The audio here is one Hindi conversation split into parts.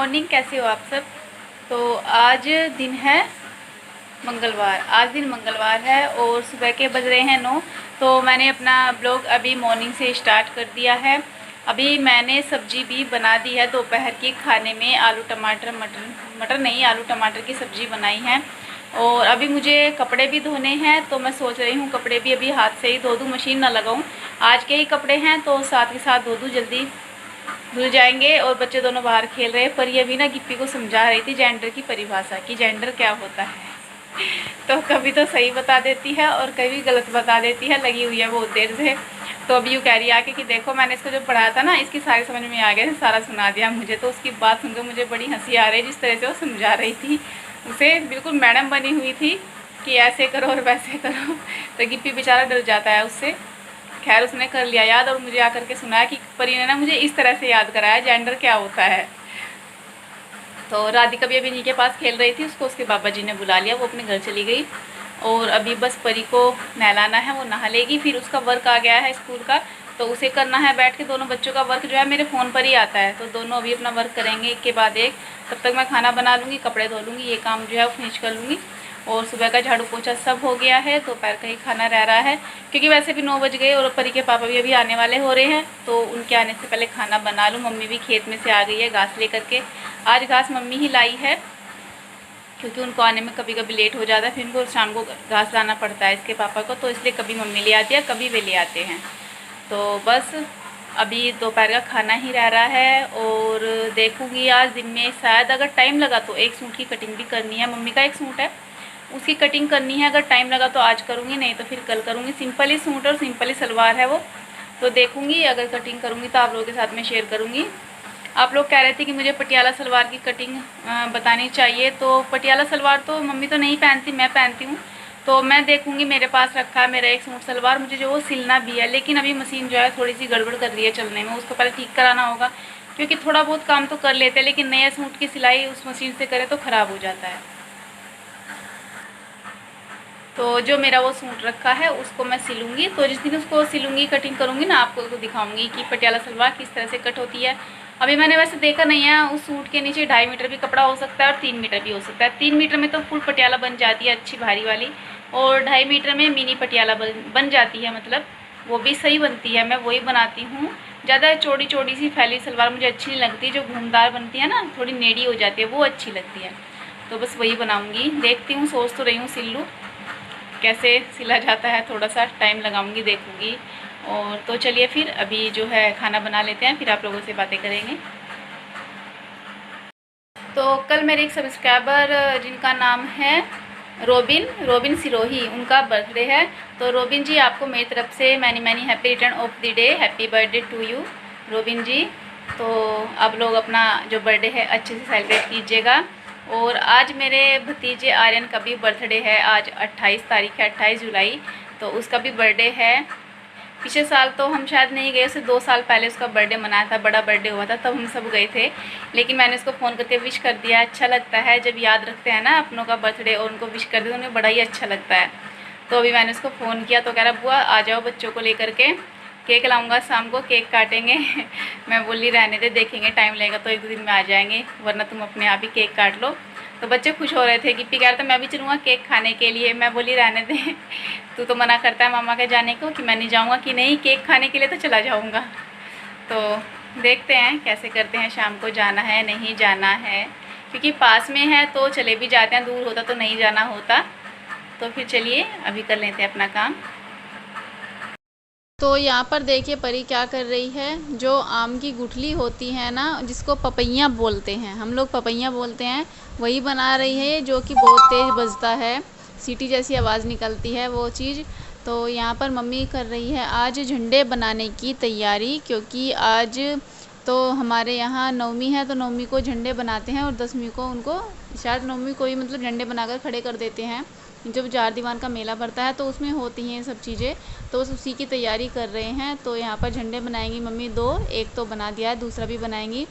मॉर्निंग, कैसे हो आप सब। तो आज दिन है मंगलवार, आज दिन मंगलवार है और सुबह के बज रहे हैं 9। तो मैंने अपना ब्लॉग अभी मॉर्निंग से स्टार्ट कर दिया है। अभी मैंने सब्जी भी बना दी है दोपहर के खाने में, आलू टमाटर मटर नहीं, आलू टमाटर की सब्ज़ी बनाई है। और अभी मुझे कपड़े भी धोने हैं, तो मैं सोच रही हूँ कपड़े भी अभी हाथ से ही धो दूँ, मशीन ना लगाऊँ। आज के ही कपड़े हैं तो साथ के साथ धो दूँ, जल्दी धुल जाएंगे। और बच्चे दोनों बाहर खेल रहे हैं। पर ये भी ना गिप्पी को समझा रही थी जेंडर की परिभाषा कि जेंडर क्या होता है। तो कभी तो सही बता देती है और कभी गलत बता देती है, लगी हुई है बहुत देर से। तो अभी यूँ कह रही है आके कि देखो मैंने इसको जो पढ़ाया था ना, इसकी सारी समझ में आ गया, सारा सुना दिया मुझे। तो उसकी बात सुनकर मुझे बड़ी हंसी आ रही है, जिस तरह से वो समझा रही थी। उसे बिल्कुल मैडम बनी हुई थी कि ऐसे करो और वैसे करो। तो गिप्पी बेचारा डर जाता है उससे। खैर उसने कर लिया याद और मुझे आकर के सुनाया कि परी ने ना मुझे इस तरह से याद कराया जेंडर क्या होता है। तो राधिका भी अभी इन्हीं के पास खेल रही थी, उसको उसके बाबा जी ने बुला लिया, वो अपने घर चली गई। और अभी बस परी को नहलाना है, वो नहा लेगी। फिर उसका वर्क आ गया है स्कूल का, तो उसे करना है बैठ के। दोनों बच्चों का वर्क जो है मेरे फ़ोन पर ही आता है, तो दोनों अभी अपना वर्क करेंगे एक के बाद एक। तब तक मैं खाना बना लूँगी, कपड़े धो लूँगी, ये काम जो है वो फिनिश कर लूँगी। और सुबह का झाड़ू पोछा सब हो गया है, दोपहर का ही खाना रह रहा है, क्योंकि वैसे भी 9 बज गए और परी के पापा भी अभी आने वाले हो रहे हैं। तो उनके आने से पहले खाना बना लूँ। मम्मी भी खेत में से आ गई है घास ले करके। आज घास मम्मी ही लाई है, क्योंकि उनको आने में कभी कभी लेट हो जाता है, फिर उनको शाम को घास लाना पड़ता है इसके पापा को। तो इसलिए कभी मम्मी ले आती है, कभी वे ले आते हैं। तो बस अभी दोपहर का खाना ही रह रहा है। और देखूँगी आज दिन में शायद अगर टाइम लगा तो एक सूट की कटिंग भी करनी है। मम्मी का एक सूट है, उसकी कटिंग करनी है। अगर टाइम लगा तो आज करूँगी, नहीं तो फिर कल करूँगी। सिंपल ही सूट और सिंपल ही सलवार है वो, तो देखूँगी अगर कटिंग करूँगी तो आप लोगों के साथ में शेयर करूँगी। आप लोग कह रहे थे कि मुझे पटियाला सलवार की कटिंग बतानी चाहिए। तो पटियाला सलवार तो मम्मी तो नहीं पहनती, मैं पहनती हूँ। तो मैं देखूँगी, मेरे पास रखा है मेरा एक सूट सलवार, मुझे जो वो सिलना भी है। लेकिन अभी मशीन जो है थोड़ी सी गड़बड़ कर रही है चलने में, उसको पहले ठीक कराना होगा। क्योंकि थोड़ा बहुत काम तो कर लेते हैं, लेकिन नया सूट की सिलाई उस मशीन से करे तो ख़राब हो जाता है। तो जो मेरा वो सूट रखा है उसको मैं सिलूँगी। तो जिस दिन उसको सिलूँगी, कटिंग करूँगी ना, आपको तो दिखाऊँगी कि पटियाला सलवार किस तरह से कट होती है। अभी मैंने वैसे देखा नहीं है, उस सूट के नीचे 2.5 मीटर भी कपड़ा हो सकता है और 3 मीटर भी हो सकता है। 3 मीटर में तो फुल पटियाला बन जाती है अच्छी भारी वाली, और 2.5 मीटर में मिनी पटियाला बन जाती है, मतलब वो भी सही बनती है। मैं वही बनाती हूँ। ज़्यादा चौड़ी चौड़ी सी फैली सलवार मुझे अच्छी नहीं लगती, जो घूमदार बनती है ना, थोड़ी नेड़ी हो जाती है, वो अच्छी लगती है। तो बस वही बनाऊँगी, देखती हूँ, सोच तो रही हूँ सिल लूँ। कैसे सिला जाता है, थोड़ा सा टाइम लगाऊंगी, देखूंगी। और तो चलिए फिर अभी जो है खाना बना लेते हैं, फिर आप लोगों से बातें करेंगे। तो कल मेरे एक सब्सक्राइबर जिनका नाम है रोबिन सिरोही, उनका बर्थडे है। तो रोबिन जी, आपको मेरी तरफ से many many happy return of the day, happy birthday to you Robin ji. तो आप लोग अपना जो बर्थडे है अच्छे से सेलिब्रेट कीजिएगा। और आज मेरे भतीजे आर्यन का भी बर्थडे है, आज 28 तारीख है, 28 जुलाई। तो उसका भी बर्थडे है। पिछले साल तो हम शायद नहीं गए, उससे 2 साल पहले उसका बर्थडे मनाया था, बड़ा बर्थडे हुआ था, तब हम सब गए थे। लेकिन मैंने उसको फ़ोन करके विश कर दिया। अच्छा लगता है जब याद रखते हैं ना अपनों का बर्थडे और उनको विश कर दे, तो उन्हें बड़ा ही अच्छा लगता है। तो अभी मैंने उसको फ़ोन किया तो कह रहा बुआ आ जाओ बच्चों को लेकर के, केक लाऊंगा शाम को, केक काटेंगे। मैं बोली रहने दे, देखेंगे टाइम लगेगा तो 1-2 दिन में आ जाएंगे, वरना तुम अपने आप ही केक काट लो। तो बच्चे खुश हो रहे थे। गिप्पी कह रहा था मैं भी चलूँगा केक खाने के लिए। मैं बोली रहने दे, तू तो मना करता है मामा के जाने को कि मैं नहीं जाऊँगा, कि नहीं केक खाने के लिए तो चला जाऊँगा। तो देखते हैं कैसे करते हैं, शाम को जाना है नहीं जाना है, क्योंकि पास में है तो चले भी जाते हैं, दूर होता तो नहीं जाना होता। तो फिर चलिए अभी कर लेते हैं अपना काम। तो यहाँ पर देखिए परी क्या कर रही है, जो आम की गुठली होती है ना, जिसको पपैया बोलते हैं, हम लोग पपैया बोलते हैं, वही बना रही है, जो कि बहुत तेज़ बजता है, सीटी जैसी आवाज़ निकलती है वो चीज़। तो यहाँ पर मम्मी कर रही है आज झंडे बनाने की तैयारी, क्योंकि आज तो हमारे यहाँ नवमी है, तो नवमी को झंडे बनाते हैं और 10वीं को उनको शायद नवमी को ही मतलब झंडे बनाकर खड़े कर देते हैं। जब 4 दीवान का मेला पड़ता है तो उसमें होती हैं सब चीज़ें, तो बस उसी की तैयारी कर रहे हैं। तो यहाँ पर झंडे बनाएंगी मम्मी 2, एक तो बना दिया है, दूसरा भी बनाएंगी।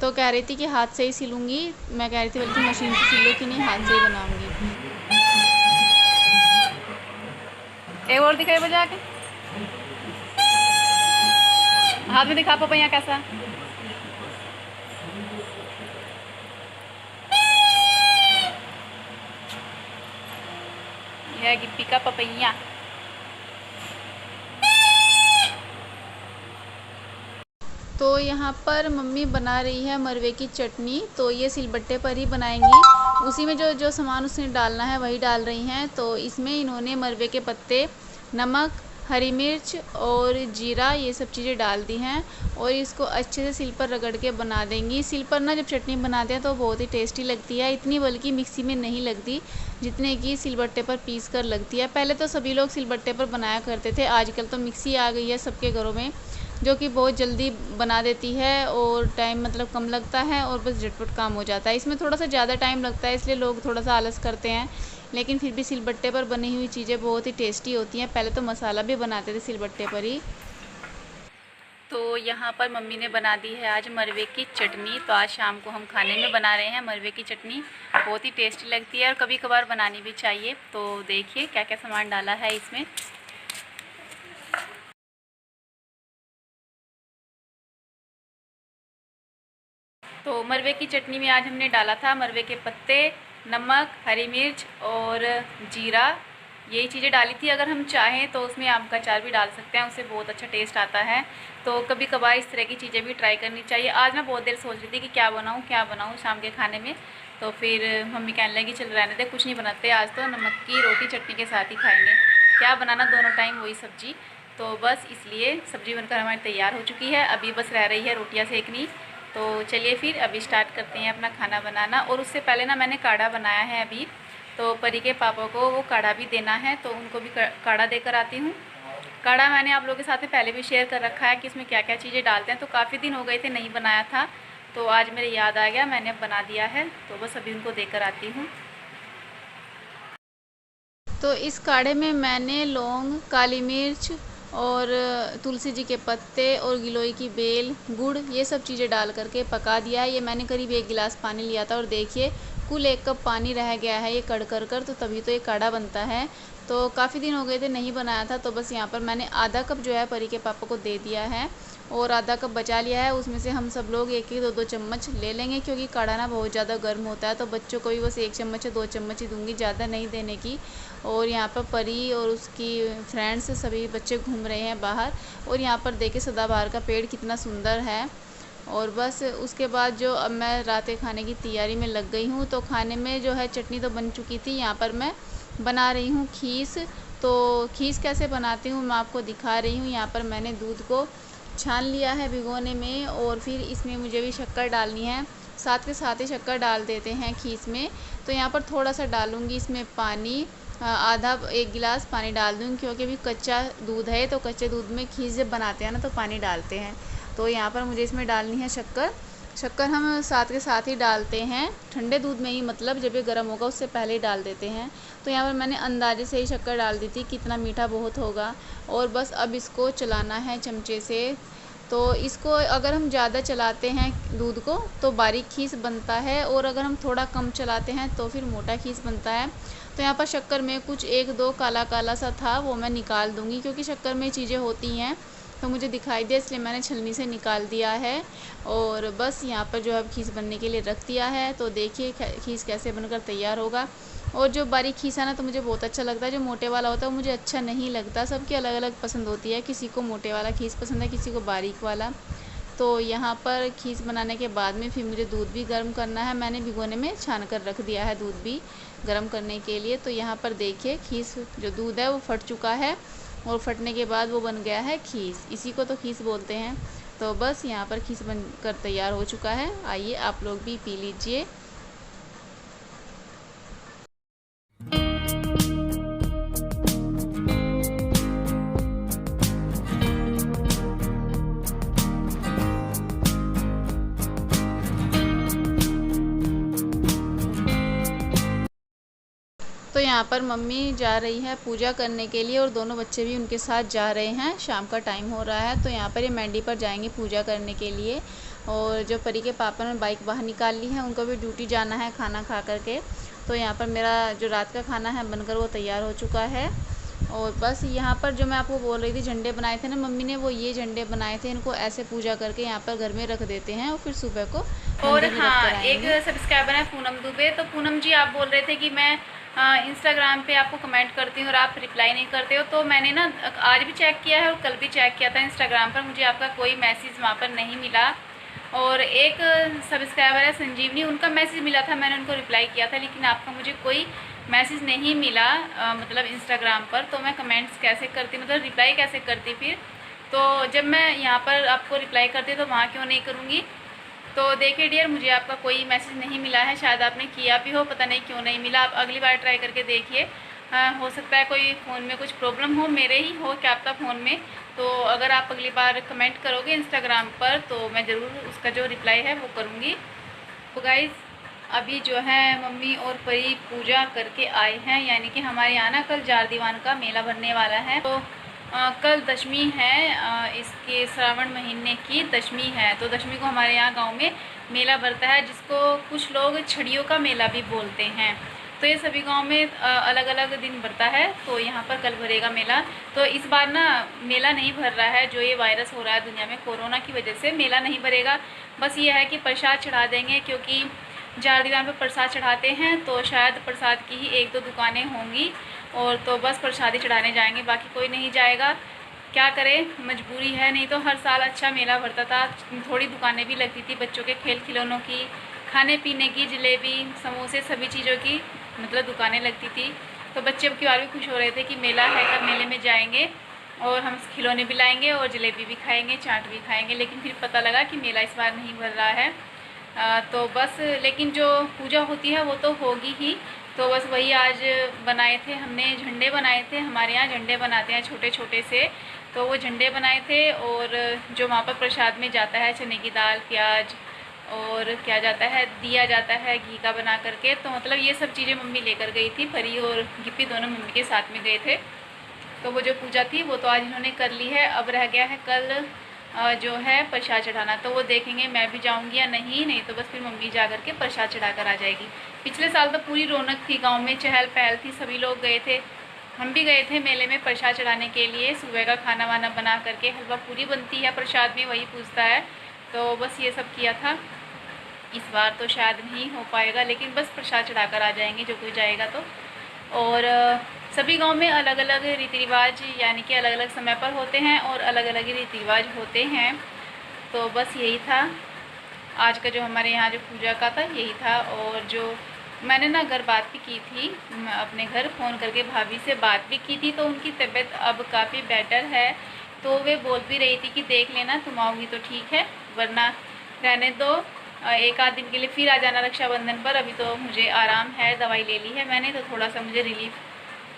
तो कह रही थी कि हाथ से ही सिलूँगी, मैं कह रही थी बल्कि मशीन से सिलो कि नहीं, हाथ से ही बनाऊँगी। एक और दिखाई बजा के हाथ में दिखा पपैया कैसा। यह गिप्पी का पपैया। तो यहाँ पर मम्मी बना रही है मरवे की चटनी। तो ये सिलबट्टे पर ही बनाएंगी, उसी में जो जो सामान उसने डालना है वही डाल रही हैं। तो इसमें इन्होंने मरवे के पत्ते, नमक, हरी मिर्च और जीरा ये सब चीज़ें डाल दी हैं और इसको अच्छे से सिल पर रगड़ के बना देंगी। सिल पर ना जब चटनी बनाते हैं तो बहुत ही टेस्टी लगती है, इतनी बल्कि मिक्सी में नहीं लगती जितने की सिलबट्टे पर पीस कर लगती है। पहले तो सभी लोग सिलबट्टे पर बनाया करते थे, आजकल तो मिक्सी आ गई है सबके घरों में, जो कि बहुत जल्दी बना देती है और टाइम मतलब कम लगता है और बस झटपट काम हो जाता है। इसमें थोड़ा सा ज़्यादा टाइम लगता है इसलिए लोग थोड़ा सा आलस करते हैं, लेकिन फिर भी सिलबट्टे पर बनी हुई चीज़ें बहुत ही टेस्टी होती हैं। पहले तो मसाला भी बनाते थे सिलबट्टे पर ही। तो यहाँ पर मम्मी ने बना दी है आज मरवे की चटनी। तो आज शाम को हम खाने में बना रहे हैं मरवे की चटनी, बहुत ही टेस्टी लगती है और कभी कभार बनानी भी चाहिए। तो देखिए क्या क्या सामान डाला है इसमें। तो मरवे की चटनी में आज हमने डाला था मरवे के पत्ते, नमक, हरी मिर्च और जीरा, यही चीज़ें डाली थी। अगर हम चाहें तो उसमें आम का अचार भी डाल सकते हैं, उससे बहुत अच्छा टेस्ट आता है। तो कभी कभार इस तरह की चीज़ें भी ट्राई करनी चाहिए। आज मैं बहुत देर सोच रही थी कि क्या बनाऊँ शाम के खाने में। तो फिर मम्मी कहने लगी चल रहने दे, कुछ नहीं बनाते, आज तो नमक की रोटी चटनी के साथ ही खाएँगे, क्या बनाना दोनों टाइम वही सब्जी। तो बस इसलिए सब्ज़ी बनकर हमारी तैयार हो चुकी है, अभी बस रह रही है रोटियाँ सेकनी। तो चलिए फिर अभी स्टार्ट करते हैं अपना खाना बनाना। और उससे पहले ना मैंने काढ़ा बनाया है अभी, तो परी के पापा को वो काढ़ा भी देना है, तो उनको भी काढ़ा देकर आती हूँ। काढ़ा मैंने आप लोगों के साथ में पहले भी शेयर कर रखा है कि इसमें क्या क्या चीज़ें डालते हैं, तो काफ़ी दिन हो गए थे नहीं बनाया था, तो आज मेरे याद आ गया, मैंने अब बना दिया है। तो बस अभी उनको देकर आती हूँ। तो इस काढ़े में मैंने लौंग, काली मिर्च और तुलसी जी के पत्ते और गिलोय की बेल, गुड़, ये सब चीज़ें डाल करके पका दिया है। ये मैंने करीब 1 गिलास पानी लिया था और देखिए कुल 1 कप पानी रह गया है ये कड़ कर, तो तभी तो ये काढ़ा बनता है। तो काफ़ी दिन हो गए थे नहीं बनाया था, तो बस यहाँ पर मैंने आधा कप जो है परी के पापा को दे दिया है और आधा कप बचा लिया है। उसमें से हम सब लोग 1-1, 2-2 चम्मच ले लेंगे, क्योंकि काढ़ा ना बहुत ज़्यादा गर्म होता है। तो बच्चों को भी बस 1 चम्मच या 2 चम्मच ही दूंगी, ज़्यादा नहीं देने की। और यहाँ पर परी और उसकी फ्रेंड्स सभी बच्चे घूम रहे हैं बाहर। और यहाँ पर देखिए सदाबहार का पेड़ कितना सुंदर है। और बस उसके बाद जो अब मैं रात के खाने की तैयारी में लग गई हूँ। तो खाने में जो है चटनी तो बन चुकी थी, यहाँ पर मैं बना रही हूँ खीस। तो खीस कैसे बनाती हूँ मैं आपको दिखा रही हूँ। यहाँ पर मैंने दूध को छान लिया है भिगोने में और फिर इसमें मुझे भी शक्कर डालनी है, साथ के साथ ही शक्कर डाल देते हैं खीस में। तो यहाँ पर थोड़ा सा डालूँगी इसमें पानी, आधा 1 गिलास पानी डाल दूँगी, क्योंकि अभी कच्चा दूध है, तो कच्चे दूध में खीस जब बनाते हैं ना तो पानी डालते हैं। तो यहाँ पर मुझे इसमें डालनी है शक्कर। शक्कर हम साथ के साथ ही डालते हैं ठंडे दूध में ही, मतलब जब ये गर्म होगा उससे पहले ही डाल देते हैं। तो यहाँ पर मैंने अंदाजे से ही शक्कर डाल दी थी, कितना मीठा बहुत होगा। और बस अब इसको चलाना है चमचे से। तो इसको अगर हम ज़्यादा चलाते हैं दूध को तो बारीक खीस बनता है, और अगर हम थोड़ा कम चलाते हैं तो फिर मोटा खीस बनता है। तो यहाँ पर शक्कर में कुछ 1-2 काला काला सा था, वो मैं निकाल दूँगी, क्योंकि शक्कर में चीज़ें होती हैं तो मुझे दिखाई दिया, इसलिए मैंने छलनी से निकाल दिया है। और बस यहाँ पर जो है खीस बनने के लिए रख दिया है। तो देखिए खीस कैसे बनकर तैयार होगा। और जो बारीक खीस है ना तो मुझे बहुत अच्छा लगता है, जो मोटे वाला होता है वो मुझे अच्छा नहीं लगता। सबकी अलग अलग पसंद होती है, किसी को मोटे वाला खीस पसंद है, किसी को बारीक वाला। तो यहाँ पर खीस बनाने के बाद में फिर मुझे दूध भी गर्म करना है, मैंने भिगोने में छान कर रख दिया है दूध भी गर्म करने के लिए। तो यहाँ पर देखिए खीस जो दूध है वो फट चुका है, और फटने के बाद वो बन गया है खीस, इसी को तो खीस बोलते हैं। तो बस यहाँ पर खीस बनकर तैयार हो चुका है, आइए आप लोग भी पी लीजिए। तो यहाँ पर मम्मी जा रही है पूजा करने के लिए और दोनों बच्चे भी उनके साथ जा रहे हैं, शाम का टाइम हो रहा है। तो यहाँ पर ये मंडी पर जाएंगे पूजा करने के लिए। और जो परी के पापा ने बाइक बाहर निकाल ली है, उनको भी ड्यूटी जाना है खाना खा करके। तो यहाँ पर मेरा जो रात का खाना है बनकर वो तैयार हो चुका है। और बस यहाँ पर जो मैं आपको बोल रही थी झंडे बनाए थे ना मम्मी ने, वो ये झंडे बनाए थे, इनको ऐसे पूजा करके यहाँ पर घर में रख देते हैं और फिर सुबह को। और हाँ, एक सब्सक्राइबर है पूनम दुबे। तो पूनम जी आप बोल रहे थे कि मैं इंस्टाग्राम पे आपको कमेंट करती हूँ और आप रिप्लाई नहीं करते हो। तो मैंने ना आज भी चेक किया है और कल भी चेक किया था इंस्टाग्राम पर, मुझे आपका कोई मैसेज वहाँ पर नहीं मिला। और एक सब्सक्राइबर है संजीवनी, उनका मैसेज मिला था, मैंने उनको रिप्लाई किया था, लेकिन आपका मुझे कोई मैसेज नहीं मिला मतलब इंस्टाग्राम पर। तो मैं कमेंट्स कैसे करती, मतलब रिप्लाई कैसे करती फिर? तो जब मैं यहाँ पर आपको रिप्लाई करती तो वहाँ क्यों नहीं करूँगी? तो देखिए डियर, मुझे आपका कोई मैसेज नहीं मिला है, शायद आपने किया भी हो, पता नहीं क्यों नहीं मिला। आप अगली बार ट्राई करके देखिए, हो सकता है कोई फ़ोन में कुछ प्रॉब्लम हो, मेरे ही हो क्या पता फ़ोन में। तो अगर आप अगली बार कमेंट करोगे इंस्टाग्राम पर तो मैं ज़रूर उसका जो रिप्लाई है वो करूँगी। तो गाइज़, अभी जो है मम्मी और परी पूजा करके आए हैं, यानी कि हमारे यहाँ ना कल जार दीवान का मेला भरने वाला है। तो कल दशमी है, इसके श्रावण महीने की दशमी है। तो दशमी को हमारे यहाँ गांव में मेला भरता है, जिसको कुछ लोग छड़ियों का मेला भी बोलते हैं। तो ये सभी गांव में अलग अलग दिन भरता है। तो यहाँ पर कल भरेगा मेला। तो इस बार ना मेला नहीं भर रहा है, जो ये वायरस हो रहा है दुनिया में कोरोना की वजह से, मेला नहीं भरेगा। बस ये है कि प्रसाद चढ़ा देंगे, क्योंकि जार दीवान पर प्रसाद चढ़ाते हैं, तो शायद प्रसाद की ही एक दो दुकानें होंगी, और तो बस प्रसादी चढ़ाने जाएंगे, बाकी कोई नहीं जाएगा। क्या करें, मजबूरी है। नहीं तो हर साल अच्छा मेला भरता था, थोड़ी दुकानें भी लगती थी, बच्चों के खेल खिलौनों की, खाने पीने की, जलेबी समोसे सभी चीज़ों की मतलब दुकानें लगती थी। तो बच्चे अब की बार भी खुश हो रहे थे कि मेला है, कल मेले में जाएंगे और हम खिलौने भी लाएंगे और जलेबी भी खाएंगे, चाट भी खाएंगे। लेकिन फिर पता लगा कि मेला इस बार नहीं भर रहा है। तो बस, लेकिन जो पूजा होती है वो तो होगी ही। तो बस वही आज बनाए थे हमने, झंडे बनाए थे। हमारे यहाँ झंडे बनाते हैं छोटे छोटे से, तो वो झंडे बनाए थे। और जो वहाँ पर प्रसाद में जाता है चने की दाल, प्याज और क्या जाता है, दिया जाता है घी का बना करके। तो मतलब ये सब चीज़ें मम्मी लेकर गई थी, परी और गिप्पी दोनों मम्मी के साथ में गए थे। तो वो जो पूजा थी वो तो आज इन्होंने कर ली है। अब रह गया है कल जो है प्रसाद चढ़ाना, तो वो देखेंगे मैं भी जाऊंगी या नहीं तो बस फिर मम्मी जा कर के प्रसाद चढ़ा कर आ जाएगी। पिछले साल तो पूरी रौनक थी गांव में, चहल पहल थी, सभी लोग गए थे, हम भी गए थे मेले में प्रसाद चढ़ाने के लिए। सुबह का खाना वाना बना करके, हलवा पूरी बनती है प्रसाद में, वही पूछता है। तो बस ये सब किया था। इस बार तो शायद नहीं हो पाएगा, लेकिन बस प्रसाद चढ़ा कर आ जाएंगे जो कोई जाएगा तो। और सभी गांव में अलग अलग रीति रिवाज, यानी कि अलग अलग समय पर होते हैं और अलग अलग रीति रिवाज होते हैं। तो बस यही था आज का जो हमारे यहाँ जो पूजा का था, यही था। और जो मैंने ना घर बात भी की थी, अपने घर फ़ोन करके भाभी से बात भी की थी, तो उनकी तबीयत अब काफ़ी बेटर है। तो वे बोल भी रही थी कि देख लेना, तुम आओगी तो ठीक है, वरना रहने दो, एक आध दिन के लिए फिर आ जाना रक्षाबंधन पर। अभी तो मुझे आराम है, दवाई ले ली है मैंने, तो थोड़ा सा मुझे रिलीफ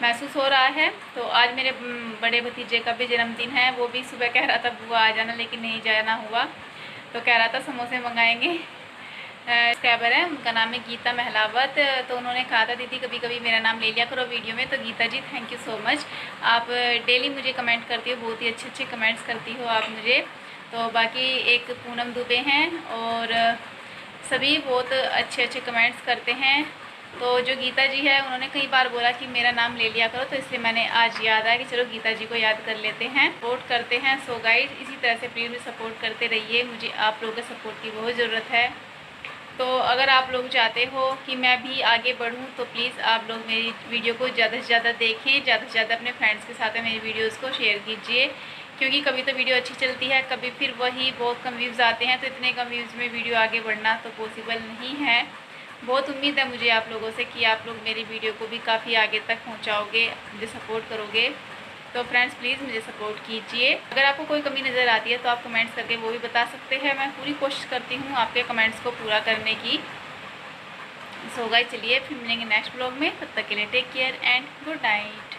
महसूस हो रहा है। तो आज मेरे बड़े भतीजे का भी जन्मदिन है, वो भी सुबह कह रहा था बुआ आ जाना, लेकिन नहीं जाना हुआ। तो कह रहा था समोसे मंगाएंगे। सब्सक्राइबर है, उनका नाम है गीता महलावत। तो उन्होंने कहा था दीदी कभी कभी मेरा नाम ले लिया करो वीडियो में। तो गीता जी थैंक यू सो मच, आप डेली मुझे कमेंट करती हो, बहुत ही अच्छे अच्छे कमेंट्स करती हो आप मुझे। तो बाकी एक पूनम दुबे हैं और सभी बहुत अच्छे अच्छे कमेंट्स करते हैं। तो जो गीता जी है उन्होंने कई बार बोला कि मेरा नाम ले लिया करो, तो इसलिए मैंने आज याद आया कि चलो गीता जी को याद कर लेते हैं, सपोर्ट करते हैं। सो गाइस, इसी तरह से प्लीज़ सपोर्ट करते रहिए, मुझे आप लोगों के सपोर्ट की बहुत ज़रूरत है। तो अगर आप लोग चाहते हो कि मैं भी आगे बढ़ूं तो प्लीज़ आप लोग मेरी वीडियो को ज़्यादा से ज़्यादा देखें, ज़्यादा से ज़्यादा अपने फ्रेंड्स के साथ मेरी वीडियोस को शेयर कीजिए। क्योंकि कभी तो वीडियो अच्छी चलती है, कभी फिर वही बहुत कम व्यूज़ आते हैं, तो इतने कम व्यूज़ में वीडियो आगे बढ़ना तो पॉसिबल नहीं है। बहुत उम्मीद है मुझे आप लोगों से कि आप लोग मेरी वीडियो को भी काफ़ी आगे तक पहुँचाओगे, मुझे सपोर्ट करोगे। तो फ्रेंड्स प्लीज़ मुझे सपोर्ट कीजिए। अगर आपको कोई कमी नज़र आती है तो आप कमेंट्स करके वो भी बता सकते हैं, मैं पूरी कोशिश करती हूँ आपके कमेंट्स को पूरा करने की। सो गाइस, चलिए फिर मिलेंगे नेक्स्ट ब्लॉग में, तब तक के लिए take care and good night.